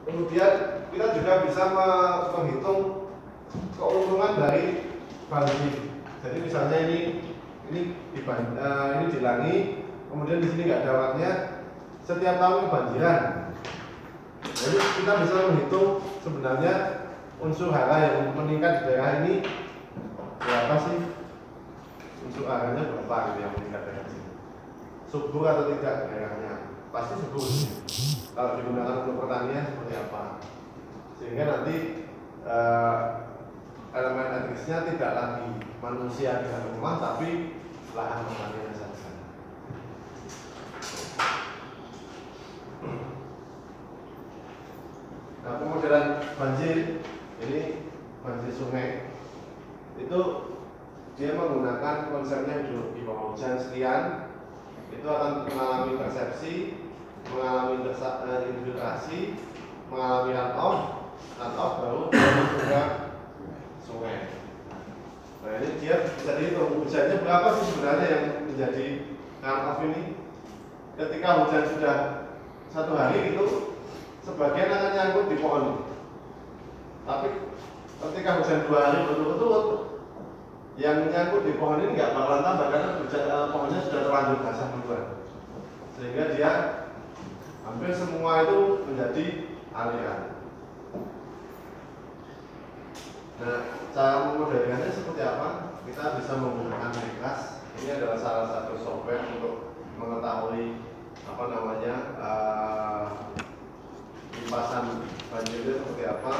Kemudian kita juga bisa menghitung keuntungan dari banjir. Jadi misalnya ini dilangi, kemudian di sini nggak ada awannya, setiap tahun kebanjiran. Jadi kita bisa menghitung sebenarnya unsur hara yang meningkat di daerah ini berapa sih, unsur haranya berapa gitu yang meningkat dari sini. Subur atau tidak daerahnya? Pasti subur. Kalau digunakan untuk pertanian seperti apa? Sehingga nanti elemen etnisnya tidak lagi manusia di dalam rumah, tapi lahan pertanian saja. Nah, pemodelan banjir ini, banjir sungai itu dia menggunakan konsepnya di bawah hujan sekian, itu akan mengalami persepsi, mengalami infiltrasi, mengalami runoff baru masuk ke sungai. Nah, ini dia bisa dihitung hujannya berapa sih sebenarnya yang menjadi runoff ini. Ketika hujan sudah 1 hari itu sebagian akan nyangkut di pohon. Tapi ketika hujan 2 hari berturut-turut, yang nyangkut di pohon ini nggak bakalan tambah karena pohonnya sudah terlanjur basah duluan. Sehingga dia hampir semua itu menjadi aliran. Nah, cara memodelkannya seperti apa? Kita bisa menggunakan Recast. Ini adalah salah satu software untuk mengetahui limpasan banjirnya seperti apa.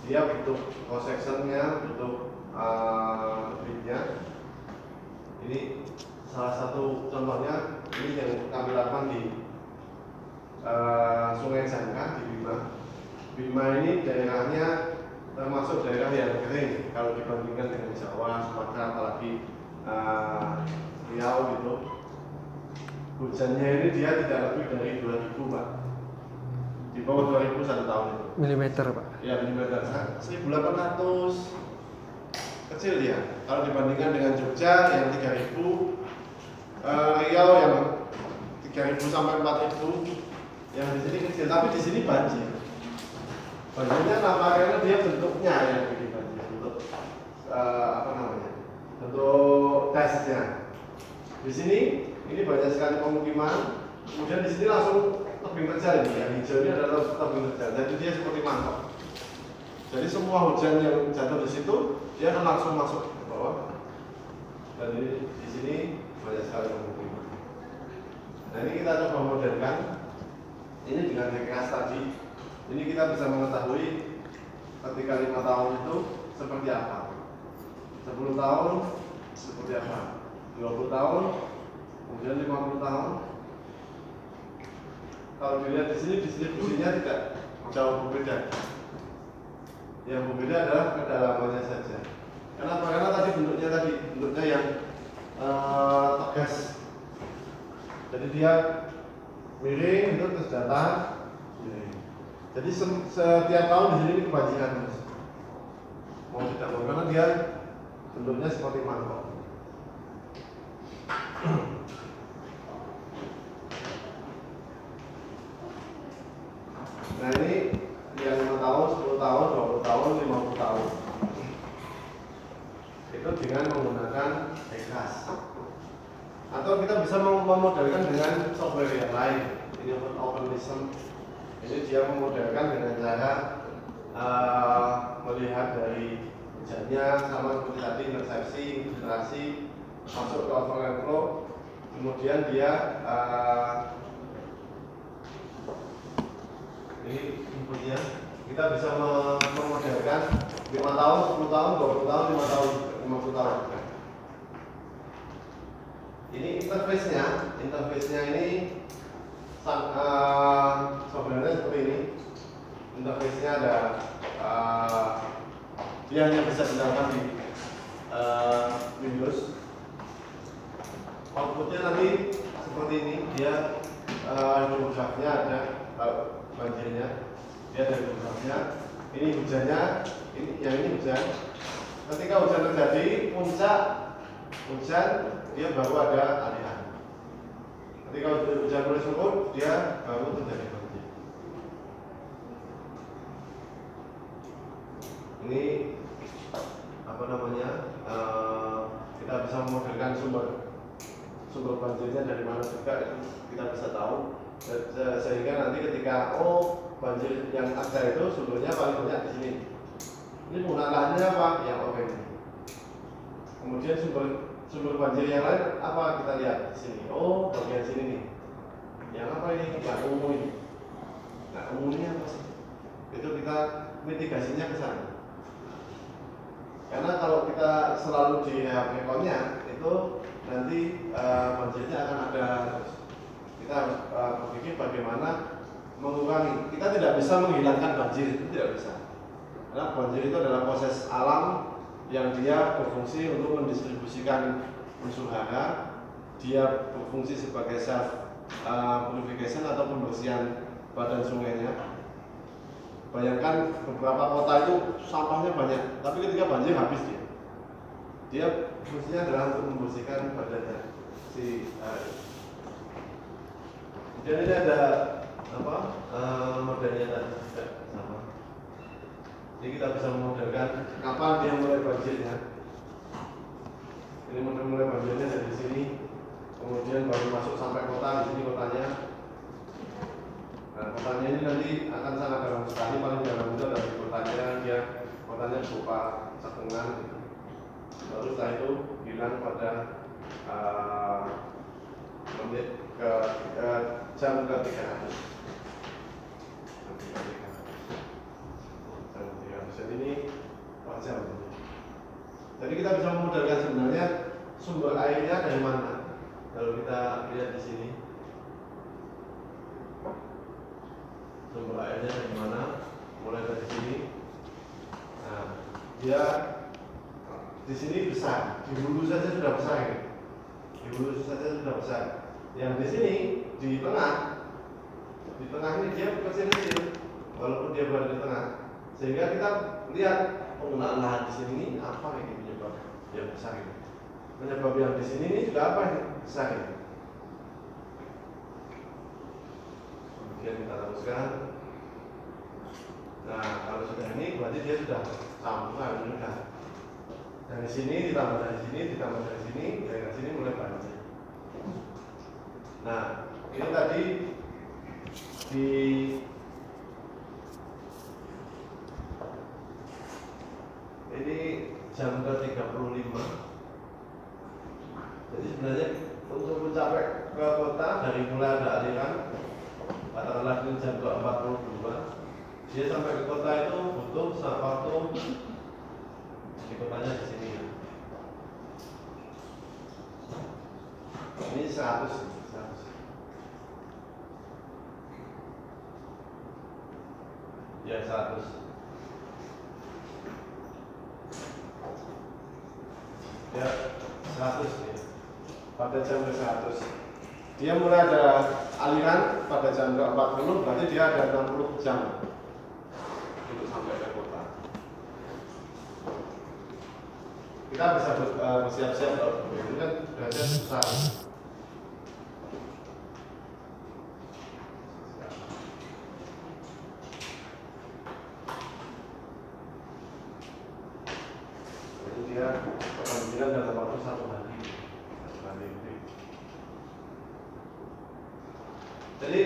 Dia butuh cross sectionnya, butuh gridnya. Ini salah satu contohnya, ini yang kami lakukan di Sungai Jangka di Bima. Bima ini daerahnya termasuk daerah yang kering kalau dibandingkan dengan Jawa, Sumatera, apalagi Riau gitu. Hujannya ini dia tidak lebih dari 2000 Pak, di bawah 2000 1 tahun itu. Milimeter Pak? Ya, milimeter. 1800 kecil ya. Kalau dibandingkan dengan Jogja yang 3000, Riau yang 3000 sampai 4000, yang di sini kecil. Tapi di sini banjir. Banjirnya kenapa? Karena dia bentuknya yang bikin banjir. Bentuk bentuk tesnya. Di sini ini banyak sekali pemukiman. Kemudian di sini langsung tebing terjal ini. Yang hijau ini adalah tebing terjal. Jadi dia seperti mangkok. Jadi semua hujan yang jatuh di situ dia akan langsung masuk ke bawah. Dan di sini banyak sekali pemukiman. Nah, ini kita coba modelkan. Ini dengan Recast tadi. Ini kita bisa mengetahui ketika 5 tahun itu seperti apa, 10 tahun seperti apa, 20 tahun, kemudian 50 tahun. Kalau dilihat di sini distribusinya tidak jauh berbeda. Yang berbeda adalah kedalamannya saja. Kenapa? Karena tadi bentuknya yang tegas. Jadi dia miring itu terus datar. Jadi setiap tahun di sini kebanjiran terus. Mau tidak mau, karena dia bentuknya seperti mangkok. Nah, ini yang 5 tahun, 10 tahun, 20 tahun, 50 tahun. Itu dengan menggunakan Recast. Atau kita bisa memodelkan dengan software yang lain. Ini OpenLism. Ini dia memodelkan dengan cara melihat dari hujannya, sama seperti tadi intersepsi, infiltrasi, masuk ke overflow. Kemudian dia ini inputnya, kita bisa memodelkan 5 tahun, 10 tahun, 20 tahun, 5 tahun, 50 tahun. Ini interface-nya ini sebenarnya seperti ini. Interface-nya ada dia hanya bisa digunakan di Windows. Outputnya nanti seperti ini. Dia grafnya ada, banjirnya dia ada grafnya. Ini hujannya, ini hujan. Ketika hujan terjadi, puncak hujan dia baru ada aliran. Ketika hujan mulai surut, dia baru terjadi banjir. Ini apa namanya? Kita bisa memodelkan sumber banjirnya dari mana juga, itu kita bisa tahu, sehingga nanti ketika banjir yang ada itu sumbernya paling banyak di sini. Ini penggunaan lahannya apa? Yang oke. Kemudian sumber banjir yang lain apa, kita lihat di sini. Bagian sini nih. Yang apa ini? Yang umum ini. Nah, umumnya apa sih? Itu kita mitigasinya ke sana. Karena kalau kita selalu di rekonnya itu nanti banjirnya akan ada terus. Kita harus berpikir bagaimana mengurangi. Kita tidak bisa menghilangkan banjir, itu tidak bisa. Karena banjir itu adalah proses alam yang dia berfungsi untuk mendistribusikan unsur hara. Dia berfungsi sebagai self purification atau pembersihan badan sungainya. Bayangkan beberapa kota itu sampahnya banyak, tapi ketika banjir habis dia fungsinya adalah untuk membersihkan badannya si dan ini ada apa modelnya tadi juga sama. Jadi kita bisa memodelkan kapan dia mulai banjirnya. Ini model mulai banjirnya dari sini, kemudian baru masuk sampai kota. Di sini kotanya. Nah, kotanya ini nanti akan sangat dalam sekali, paling dalam itu dari kotanya berupa cekungan. Lalu setelah itu hilang pada menit ke jam ke 300. Jadi ini jam. Jadi kita bisa memodelkan sebenarnya sumber airnya dari mana. Kalau kita lihat di sini, sumber airnya dari mana? Mulai dari sini. Nah, dia di sini besar, di hulu saja sudah besar ini. Di hulu saja sudah besar. Yang di sini di tengah ini dia kecil-kecil, walaupun dia berada di tengah. Sehingga kita lihat penggunaan lahan di sini ini apa ini penyebab yang besar ini. Penyebab yang di sini ini juga apa ini besar ini. Kemudian kita teruskan. Nah, kalau sudah ini berarti dia sudah campuran, sudah dari sini ditambah dari sini ditambah dari sini, dari sini mulai banjir. Nah, ini tadi di ini jam ke-35. Jadi sebenarnya untuk mencapai ke kota dari mulai ada aliran katakanlah ini jam ke-42, dia sampai ke kota itu butuh waktu di kotanya di sini. Ini 100. Ya 100. Ya 100 ya. Pada jam ke-100 dia mulai ada aliran pada jam ke-40, berarti dia ada 60 jam untuk sampai ke kota. Kita bisa bersiap-siap kalau itu kan derajat besar. Jadi dia kebanjiran dalam waktu 1 hari. Jadi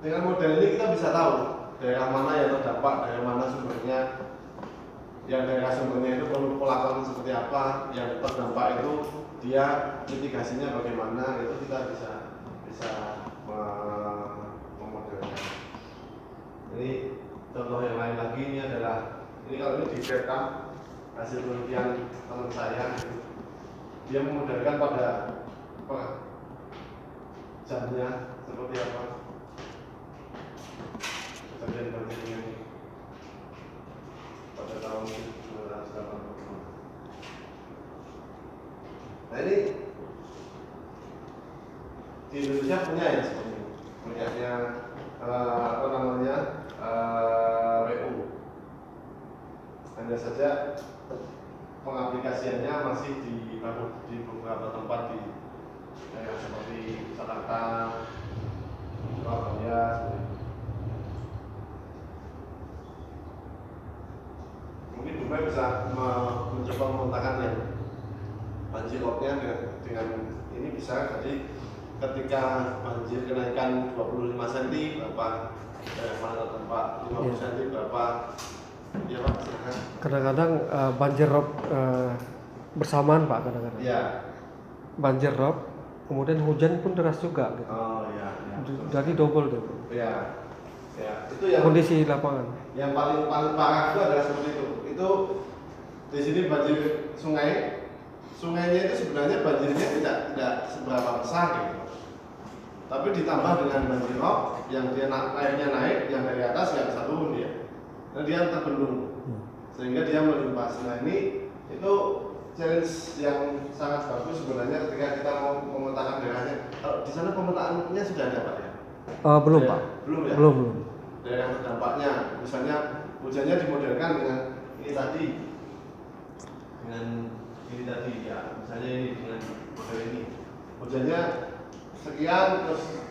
dengan model ini kita bisa tahu daerah mana yang terdampak, daerah mana sumbernya. Yang daerah sumbernya itu perlu pelakuan seperti apa, yang terdampak itu dia mitigasinya bagaimana, itu kita bisa memodelkan. Ini contoh yang lain lagi, ini adalah kalau ini di Vietnam, hasil penelitian teman saya, dia memodelkan pada jamnya seperti apa kejadian banjirnya ini pada tahun 1980. Nah ini di Indonesia punya ya seperti ini, punyanya apa namanya WU. Hanya saja pengaplikasiannya masih di beberapa tempat di daerah seperti Jakarta, Surabaya, seperti itu. bisa mencoba memetakan yang banjir roobnya dengan ini bisa. Jadi ketika banjir kenaikan 25 cm berapa daerah mana terdampak, 50 cm berapa, ya Pak silakan. Kadang-kadang banjir rob bersamaan Pak, kadang-kadang. Ya. Banjir rob, kemudian hujan pun deras juga gitu. Oh ya. Jadi double tuh. Ya. Ya, itu yang kondisi lapangan. Yang paling parah itu adalah seperti itu. Itu di sini banjir sungai. Sungainya itu sebenarnya banjirnya tidak seberapa besar gitu. Tapi ditambah dengan banjir rob yang dia airnya naik, yang dari atas nggak bisa turun dia. Nah, dia terbendung. Sehingga dia melimpah. Nah, ini itu challenge yang sangat bagus sebenarnya ketika kita mau memetakan daerahnya. Kalau di sana pemetaannya sudah ada Pak ya? Belum Pak. Belum ya? Belum. Daerah terdampaknya, misalnya hujannya dimodelkan dengan ini tadi, ya, misalnya ini dengan model ini, hujannya sekian, terus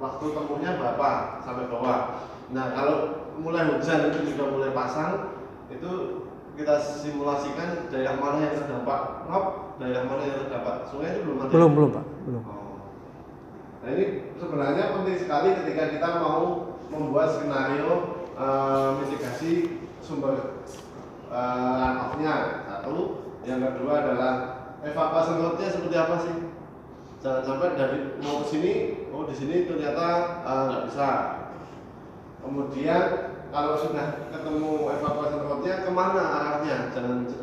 waktu tempuhnya berapa sampai bawah. Nah, kalau mulai hujan itu juga mulai pasang, itu kita simulasikan daerah mana yang terdampak rob, daerah mana yang terdampak sungai itu belum ada. Belum Pak, belum. Nah, ini sebenarnya penting sekali ketika kita mau membuat skenario mitigasi sumber runoff-nya. Satu, yang kedua adalah evakuasi lautnya seperti apa sih? Jangan sampai dari mau ke sini, di sini ternyata nggak bisa. Kemudian kalau sudah ketemu evakuasi lautnya, kemana arahnya?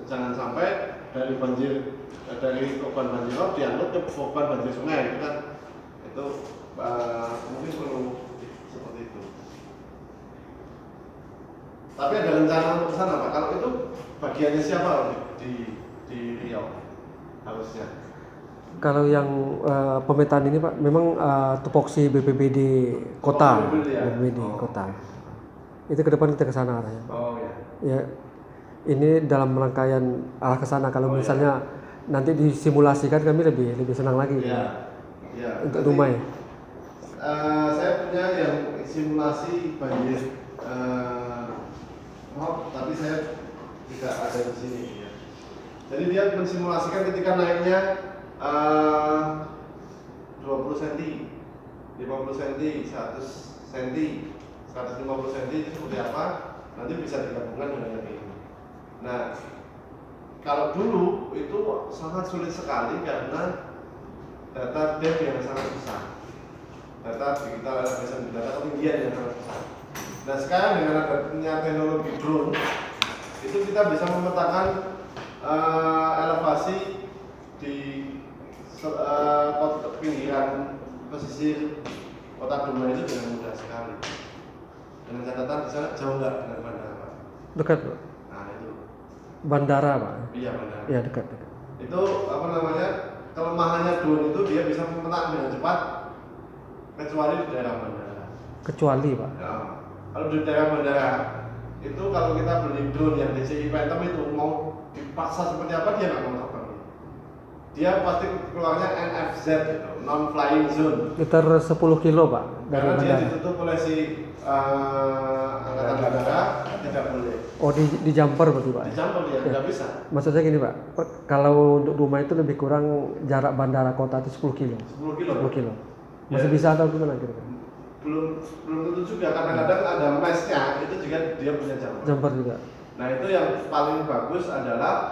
Jangan sampai dari korban banjir rob diangkut ke korban banjir sungai, itu kan itu mungkin perlu seperti itu. Tapi ada rencana untuk sana Pak. Kalau itu bagiannya siapa di Riau harusnya? Kalau yang pemetaan ini Pak, memang tupoksi BPBD kota, BPBD kota. Itu ke depan kita ke sana arahnya. Oh ya. Ya, ini dalam rangkaian arah ke sana. Kalau misalnya nanti disimulasikan kami lebih senang lagi. Ya. Untuk rumah ya. Saya punya yang simulasi banjir tapi saya tidak ada di sini ya. Jadi dia mensimulasikan ketika naiknya 20 cm, 50 cm, 100 cm, 150 cm itu seperti apa? Nanti bisa digabungkan dengan yang ini. Nah, kalau dulu itu sangat sulit sekali karena data depth yang sangat besar, data digital elevation, data ketinggian yang sangat besar. Nah, sekarang dengan adanya teknologi drone itu kita bisa memetakan elevasi di pinggiran pesisir kota Dumai itu dengan mudah sekali. Dengan catatan di sana jauh nggak dengan bandara? Dekat Pak. Nah itu. Bandara Pak. Iya bandara. Iya dekat. Itu kelemahannya drone itu dia bisa memetakan dengan cepat kecuali di daerah bandara. Kecuali Pak. Ya. Kalau di daerah bandara itu kalau kita beli drone yang DJI Phantom itu mau dipaksa seperti apa dia nggak mau terbang. Dia pasti keluarnya NFZ gitu, non flying zone. Sekitar 10 kilo Pak dari karena bandara. dia ditutup oleh si angkatan bandara tidak boleh. Oh di jumper berarti Pak? Di jumper dia nggak bisa. Maksud saya gini Pak, kalau untuk rumah itu lebih kurang jarak bandara kota itu 10 kilo. 10 kilo. Masih bisa atau gimana kira-kira? Belum tentu juga, kadang-kadang ada mesnya itu juga dia punya jumper juga. Nah itu yang paling bagus adalah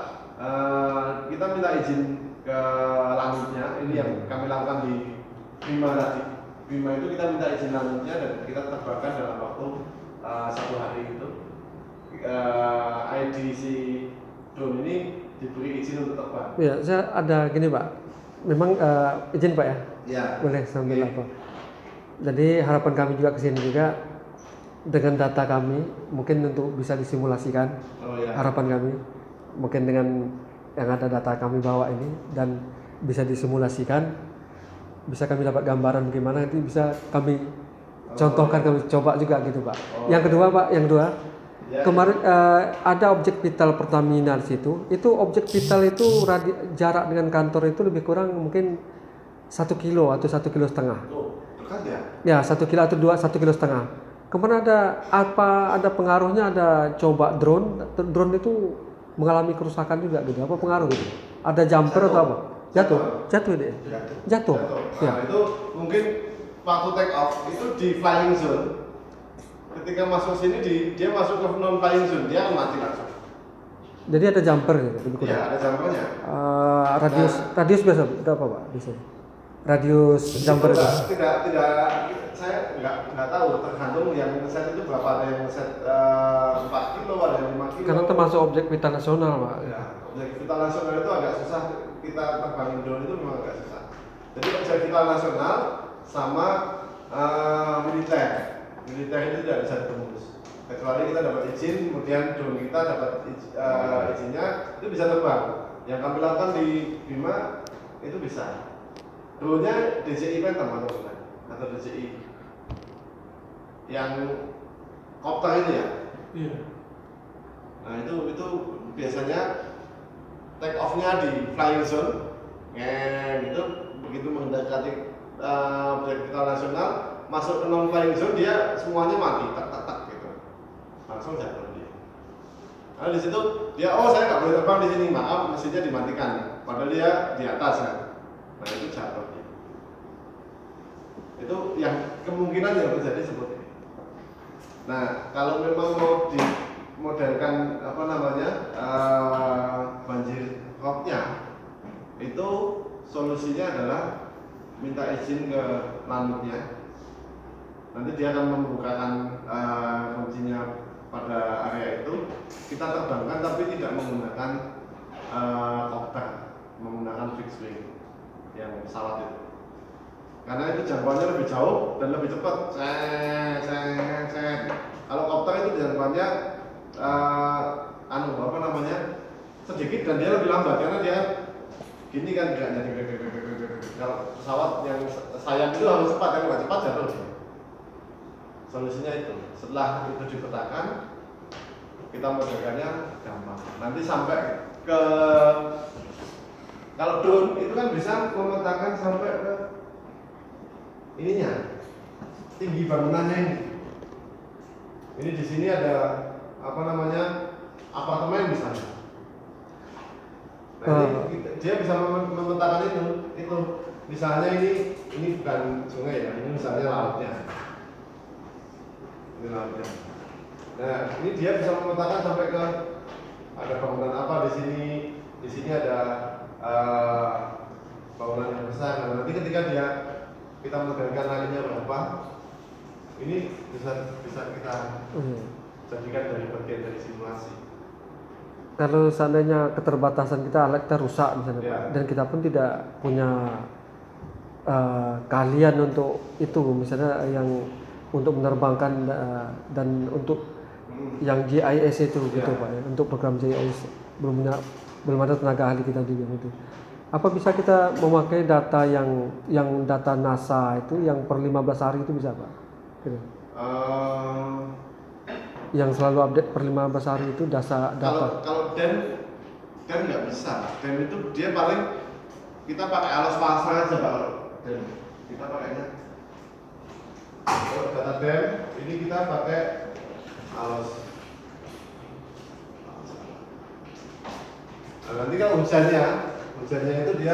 kita minta izin ke langitnya. Ini yang kami lakukan di Bima tadi. Bima itu kita minta izin langitnya dan kita terbangkan dalam waktu 1 hari itu. ID si drone ini diberi izin untuk terbang. Ya, saya ada gini Pak. Memang izin Pak ya? Ya. Boleh sambil apa? Jadi harapan kami juga kesini juga dengan data kami mungkin untuk bisa disimulasikan. Harapan kami mungkin dengan yang ada data kami bawa ini dan bisa disimulasikan, bisa kami dapat gambaran bagaimana nanti bisa kami contohkan, kami coba juga gitu Pak. Yang kedua Pak, kemarin ada objek vital Pertamina di situ. Itu objek vital itu jarak dengan kantor itu lebih kurang mungkin 1 kilo atau 1,5 kilo. Dekat ya? Ya 1 kilo atau 1,5 kilo. Kemudian ada pengaruhnya, ada coba drone itu mengalami kerusakan juga gitu. Apa pengaruh gitu? Ada jumper atau apa? Jatuh deh. Jatuh. Nah, itu mungkin waktu take off itu di flying zone. Ketika masuk sini dia masuk ke non flying zone, dia akan mati langsung. Jadi ada jumper gitu. Iya, ada jumpernya. Radius biasa berapa Pak di sini? Radius jumper itu? Tidak, saya nggak tahu, tergantung yang ngeset itu berapa. Ada yang ngeset 4 kilo, ada yang 5 kilo. Karena termasuk objek vital nasional Pak. Ya, objek vital nasional itu agak susah, kita terbangin drone itu memang agak susah. Jadi objek vital nasional sama militer itu tidak bisa ditembus. Kecuali kita dapat izin, kemudian drone kita dapat izinnya, itu bisa terbang. Yang kami lakukan di Bima itu bisa. Drone-nya DJI Phantom atau DJI yang kopter itu ya. Iya. Nah itu biasanya take off-nya di flying zone, gitu. Begitu mendekati objek vital nasional, masuk ke non flying zone dia semuanya mati, tak gitu, langsung jatuh dia. Nah di situ dia saya nggak boleh terbang di sini, maaf mesinnya dimatikan, padahal dia di atas kan. Nah itu jatuh dia. Itu yang kemungkinan yang terjadi seperti ini. Nah kalau memang mau dimodelkan banjir roobnya, itu solusinya adalah minta izin ke lanutnya. Nanti dia akan membukakan kuncinya pada area itu. Kita terbangkan tapi tidak menggunakan kopter, menggunakan fixed wing yang pesawat itu. Karena itu jangkauannya lebih jauh dan lebih cepat. Kalau kopter itu jangkauannya sedikit dan dia lebih lambat karena dia gini kan geraknya. Kalau pesawat yang sayap itu harus cepat, kalau nggak cepat jatuh dia. Solusinya itu, setelah itu dipetakan, kita modelkannya gampang. Nanti sampai ke, kalau drone itu kan bisa memetakan sampai ke ininya, tinggi bangunannya ini. Ini di sini ada apartemen misalnya. Nah, dia bisa memetakan itu. Misalnya ini bukan sungai ya, ini misalnya lautnya. Ini lautnya. Nah, ini dia bisa memetakan sampai ke ada bangunan apa di sini. Di sini ada bangunan yang besar. Nah, nanti ketika kita modelkan larinya berapa, ini bisa kita jadikan dari bagian dari simulasi. Kalau seandainya keterbatasan kita, alat kita rusak misalnya Pak, dan kita pun tidak punya keahlian untuk itu, misalnya yang untuk menerbangkan dan untuk yang GIS itu gitu Pak ya, untuk program GIS belum ada tenaga ahli kita juga gitu. Apa bisa kita memakai data yang data NASA itu yang per 15 hari itu bisa Pak? Gitu. Yang selalu update per 15 hari itu data. Kalau Dan nggak bisa. Dan itu dia paling kita pakai alas pasar aja Pak. Dan kita pakainya kalau data Dan ini kita pakai alas. Nah, nanti kalau hujannya itu dia